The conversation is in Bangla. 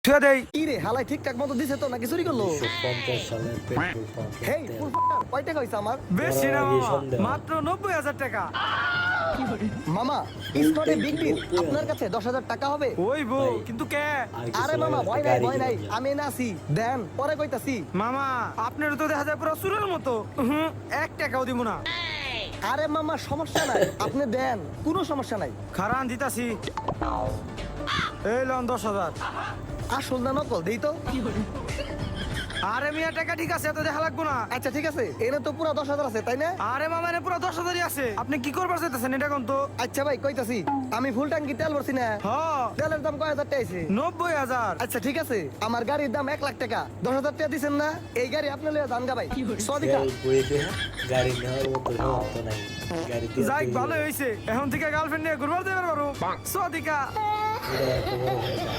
ছুঁয়ে দেই। কি রে হালাই ঠিকঠাক মতো দিছে তো নাকি চুরি করলো? 150 সালের পেট্রোল পাম্প। হেই ফুল ফাটার, কয় টাকা হইছে আমার? বেশি না আগে মামা, সন্দেহ। মাত্র 90,000 টাকা। মামা স্কটে বিগ ডিল, আপনার কাছে 10,000 টাকা হবে? ওই বউ, ভাই। কিন্তু কে? আর কিছু আরে মামা লাগলে ভয় নাই গাড়ি ভয় নাই, কিনে আমি এনে আছি, দেন পরে কইতাছি। মামা আপনার তো দেখা যায় পুরো চুরের মতো। 1 টাকাও দিব না। আরে মামা সমস্যা নাই, আপনি দেন, কোনো সমস্যা নাই। খারান দিতাছি। এই লন 10,000। আসল না নকল দেই তো? আরে মিয়া টাকা ঠিক আছে, এত দেখা লাগবো না। আচ্ছা ঠিক আছে, এনে তো পুরো 10,000 আছে তাই না? আরে মামা এনে পুরো 10,000-ই আছে। আপনি কি করবার চাইতেছেন এটা কোন তো? আচ্ছা ভাই কইতাছি, আমি ফুল ট্যাঙ্কি তেল ভরছি না, হ, তেলের দাম কয় হাজার টাকা আইছে? 90,000। আচ্ছা ঠিক আছে, আমার গাড়ির দাম 1,00,000 টাকা, 10,000 টাকা দিছেন না? এই গাড়ি আপনি লইয়া যান গা ভাই। সদিকা তেল বইতে গাড়ি নেওয়ার মতো সামর্থ্য নাই। গাড়ি দিয়ে যাই তুই- ভালো হইছে, এখন থেকে গার্লফ্রেন্ড নিয়ে ঘুরবার যাবার পারো। সদিকা। এটা একটা বড় কথা।